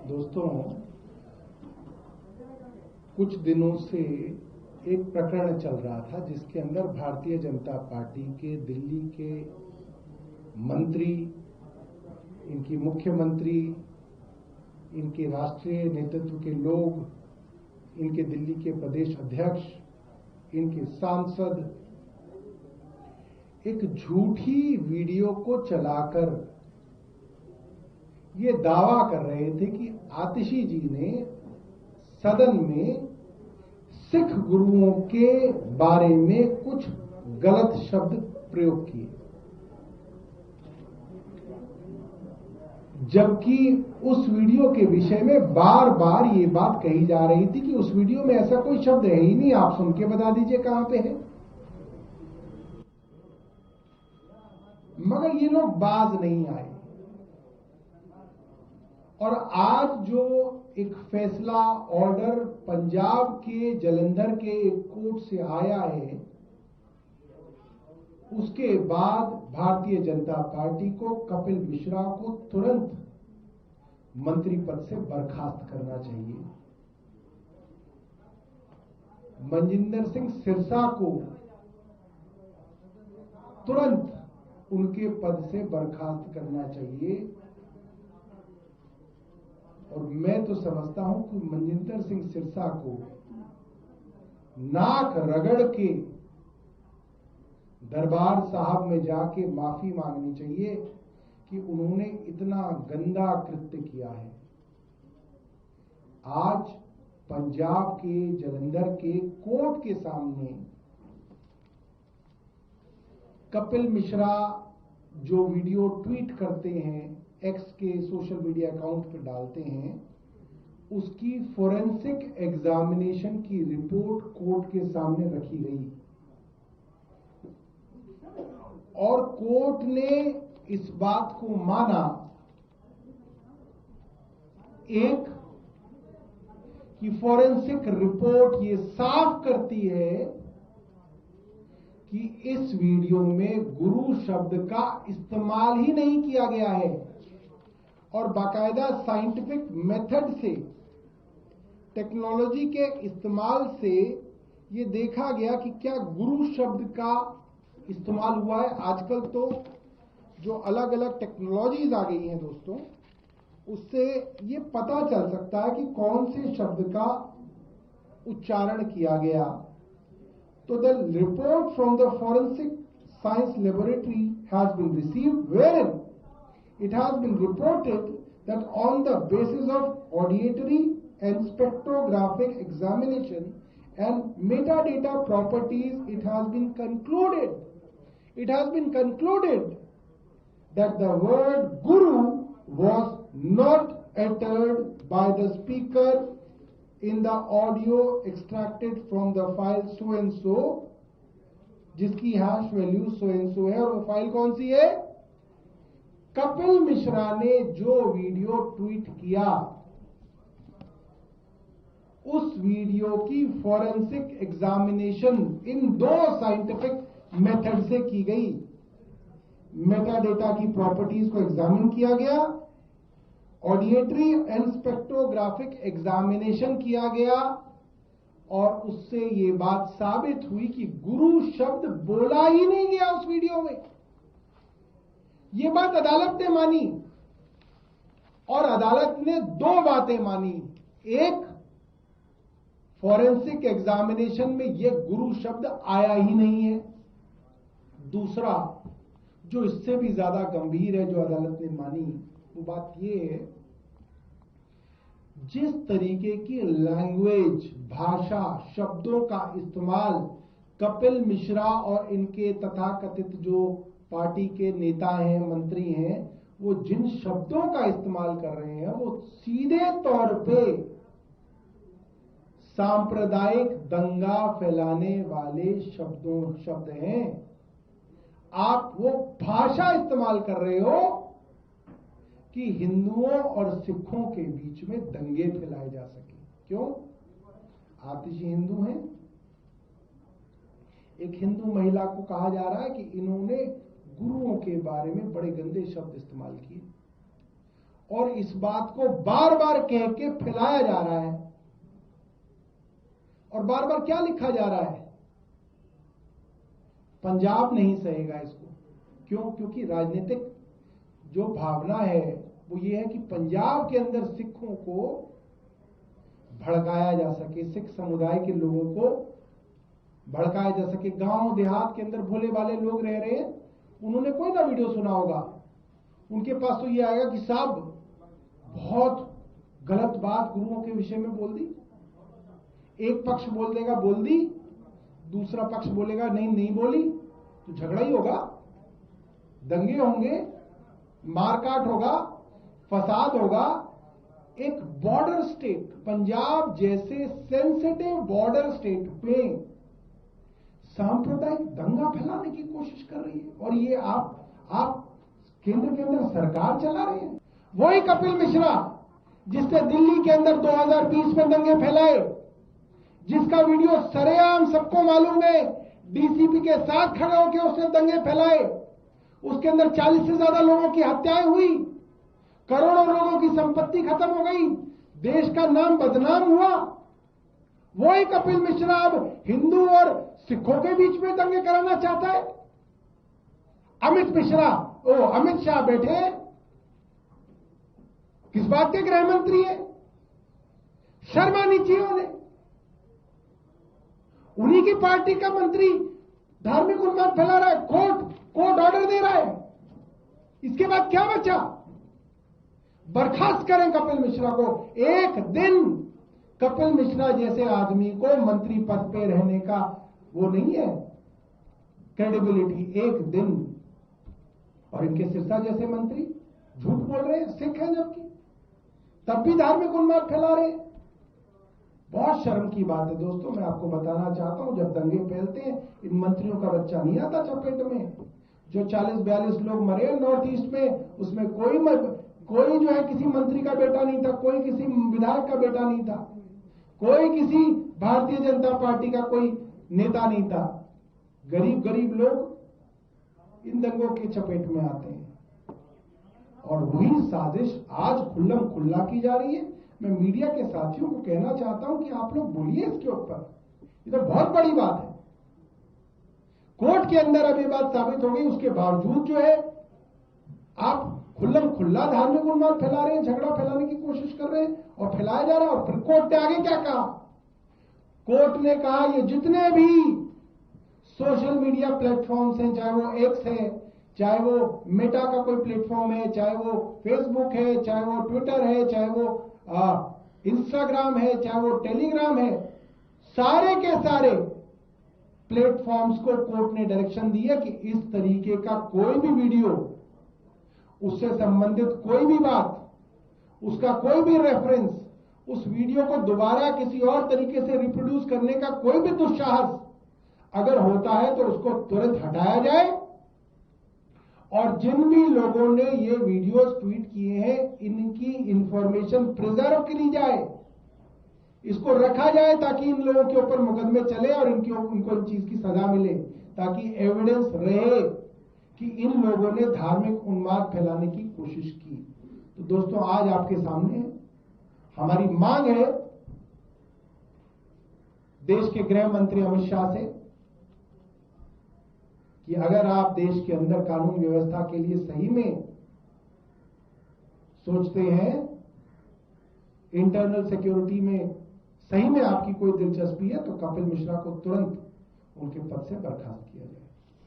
दोस्तों, कुछ दिनों से एक प्रकरण चल रहा था जिसके अंदर भारतीय जनता पार्टी के दिल्ली के मंत्री, इनकी मुख्यमंत्री, इनके राष्ट्रीय नेतृत्व के लोग, इनके दिल्ली के प्रदेश अध्यक्ष, इनके सांसद एक झूठी वीडियो को चलाकर ये दावा कर रहे थे कि आतिशी जी ने सदन में सिख गुरुओं के बारे में कुछ गलत शब्द प्रयोग किए, जबकि उस वीडियो के विषय में बार बार ये बात कही जा रही थी कि उस वीडियो में ऐसा कोई शब्द है ही नहीं। आप सुन के बता दीजिए कहां पे है। मगर ये लोग बाज नहीं आए और आज जो एक फैसला ऑर्डर पंजाब के जलंधर के एक कोर्ट से आया है, उसके बाद भारतीय जनता पार्टी को कपिल मिश्रा को तुरंत मंत्री पद से बर्खास्त करना चाहिए। मनजिंदर सिंह सिरसा को तुरंत उनके पद से बर्खास्त करना चाहिए। और मैं तो समझता हूं कि मनजिंदर सिंह सिरसा को नाक रगड़ के दरबार साहब में जाके माफी मांगनी चाहिए कि उन्होंने इतना गंदा कृत्य किया है। आज पंजाब के जलंधर के कोर्ट के सामने कपिल मिश्रा जो वीडियो ट्वीट करते हैं, एक्स के सोशल मीडिया अकाउंट पर डालते हैं, उसकी फोरेंसिक एग्जामिनेशन की रिपोर्ट कोर्ट के सामने रखी गई और कोर्ट ने इस बात को माना, एक कि फोरेंसिक रिपोर्ट ये साफ करती है कि इस वीडियो में गुरु शब्द का इस्तेमाल ही नहीं किया गया है और बाकायदा साइंटिफिक मेथड से, टेक्नोलॉजी के इस्तेमाल से ये देखा गया कि क्या गुरु शब्द का इस्तेमाल हुआ है। आजकल तो जो अलग अलग टेक्नोलॉजीज आ गई हैं दोस्तों, उससे ये पता चल सकता है कि कौन से शब्द का उच्चारण किया गया। तो the report from the forensic science laboratory has been received, where it has been reported that on the basis of auditory and spectrographic examination and metadata properties, it has been concluded that the word guru was not uttered by the speaker in the audio extracted from the file so and so, जिसकी hash value so and so है। और वो file कौन सी है? कपिल मिश्रा ने जो video tweet किया, उस वीडियो की फॉरेंसिक एग्जामिनेशन इन दो साइंटिफिक मेथड से की गई। मेटाडेटा की प्रॉपर्टीज को एग्जामिन किया गया, ऑडिएटरी एंड स्पेक्ट्रोग्राफिक एग्जामिनेशन किया गया और उससे ये बात साबित हुई कि गुरु शब्द बोला ही नहीं गया उस वीडियो में। ये बात अदालत ने मानी और अदालत ने दो बातें मानी। एक, फॉरेंसिक एग्जामिनेशन में ये गुरु शब्द आया ही नहीं है। दूसरा, जो इससे भी ज्यादा गंभीर है, जो अदालत ने मानी, वो बात ये है, जिस तरीके की लैंग्वेज, भाषा, शब्दों का इस्तेमाल कपिल मिश्रा और इनके तथाकथित जो पार्टी के नेता हैं, मंत्री हैं, वो जिन शब्दों का इस्तेमाल कर रहे हैं, वो सीधे तौर पे सांप्रदायिक दंगा फैलाने वाले शब्द हैं। आप वो भाषा इस्तेमाल कर रहे हो कि हिंदुओं और सिखों के बीच में दंगे फैलाए जा सके। क्यों? आतिशी हिंदू हैं। एक हिंदू महिला को कहा जा रहा है कि इन्होंने गुरुओं के बारे में बड़े गंदे शब्द इस्तेमाल किए और इस बात को बार बार कह के फैलाया जा रहा है। और बार बार क्या लिखा जा रहा है? पंजाब नहीं सहेगा इसको। क्यों? क्योंकि राजनीतिक जो भावना है वो ये है कि पंजाब के अंदर सिखों को भड़काया जा सके, सिख समुदाय के लोगों को भड़काया जा सके। गांव देहात के अंदर भोले भाले लोग रह रहे हैं, उन्होंने कोई ना वीडियो सुना होगा, उनके पास तो ये आएगा कि साहब बहुत गलत बात गुरुओं के विषय में बोल दी। एक पक्ष बोल देगा बोल दी, दूसरा पक्ष बोलेगा नहीं नहीं बोली, तो झगड़ा ही होगा, दंगे होंगे, मारकाट होगा, फसाद होगा। एक बॉर्डर स्टेट, पंजाब जैसे सेंसिटिव बॉर्डर स्टेट में सांप्रदायिक दंगा फैलाने की कोशिश कर रही है। और ये आप केंद्र के अंदर सरकार चला रहे हैं। वही कपिल मिश्रा जिसने दिल्ली के अंदर 2020 में दंगे फैलाए, जिसका वीडियो सरेआम सबको मालूम है, डीसीपी के साथ खड़े होकर उसने दंगे फैलाए, उसके अंदर 40 से ज्यादा लोगों की हत्याएं हुई, करोड़ों लोगों की संपत्ति खत्म हो गई, देश का नाम बदनाम हुआ। वही कपिल मिश्रा अब हिंदू और सिखों के बीच में दंगे कराना चाहता है। अमित शाह बैठे किस बात के गृह मंत्री है? शर्म आनी चाहिए उन्हें। उन्हीं की पार्टी का मंत्री धार्मिक उन्माद फैला रहा है, कोर्ट ऑर्डर दे रहा है। इसके बाद क्या बचा? बर्खास्त करें कपिल मिश्रा को। एक दिन कपिल मिश्रा जैसे आदमी को मंत्री पद पे रहने का वो नहीं है क्रेडिबिलिटी, एक दिन। और इनके सिरसा जैसे मंत्री झूठ बोल रहे हैं, सिख हैं जबकि, तब भी धार्मिक उन्माद फैला रहे हैं। बहुत शर्म की बात है दोस्तों। मैं आपको बताना चाहता हूं, जब दंगे फैलते हैं इन मंत्रियों का बच्चा नहीं आता चपेट में। जो 40-42 लोग मरे नॉर्थ ईस्ट में, उसमें कोई जो है किसी मंत्री का बेटा नहीं था, कोई किसी विधायक का बेटा नहीं था, कोई किसी भारतीय जनता पार्टी का कोई नेता नहीं था। गरीब लोग इन दंगों के चपेट में आते हैं। और वही साजिश आज खुल्लम खुल्ला की जा रही है। मैं मीडिया के साथियों को कहना चाहता हूं कि आप लोग बोलिए इसके ऊपर, ये तो बहुत बड़ी बात है। कोर्ट के अंदर अब ये बात साबित हो गई, उसके बावजूद जो है आप खुल्लम खुल्ला धार्मिक उन्माद फैला रहे हैं, झगड़ा फैलाने की कोशिश कर रहे हैं और फैलाया जा रहा है। और फिर कोर्ट ने आगे क्या कहा? कोर्ट ने कहा ये जितने भी सोशल मीडिया प्लेटफॉर्म्स हैं, चाहे वो एक्स है, चाहे वो मेटा का कोई प्लेटफॉर्म है, चाहे वो फेसबुक है, चाहे वो ट्विटर है, चाहे वो इंस्टाग्राम है, चाहे वो टेलीग्राम है, सारे के सारे प्लेटफॉर्म्स को कोर्ट ने डायरेक्शन दी है कि इस तरीके का कोई भी वीडियो, उससे संबंधित कोई भी बात, उसका कोई भी रेफरेंस, उस वीडियो को दोबारा किसी और तरीके से रिप्रोड्यूस करने का कोई भी दुस्साहस अगर होता है तो उसको तुरंत हटाया जाए। और जिन भी लोगों ने ये वीडियोस ट्वीट किए हैं, इनकी इंफॉर्मेशन प्रिजर्व करी जाए, इसको रखा जाए ताकि इन लोगों के ऊपर मुकदमे चले और इनको इन चीज की सजा मिले, ताकि एविडेंस रहे कि इन लोगों ने धार्मिक उन्माद फैलाने की कोशिश की। तो दोस्तों, आज आपके सामने हमारी मांग है देश के गृह मंत्री अमित शाह से कि अगर आप देश के अंदर कानून व्यवस्था के लिए सही में सोचते हैं, इंटरनल सिक्योरिटी में सही में आपकी कोई दिलचस्पी है, तो कपिल मिश्रा को तुरंत उनके पद से बर्खास्त किया जाए।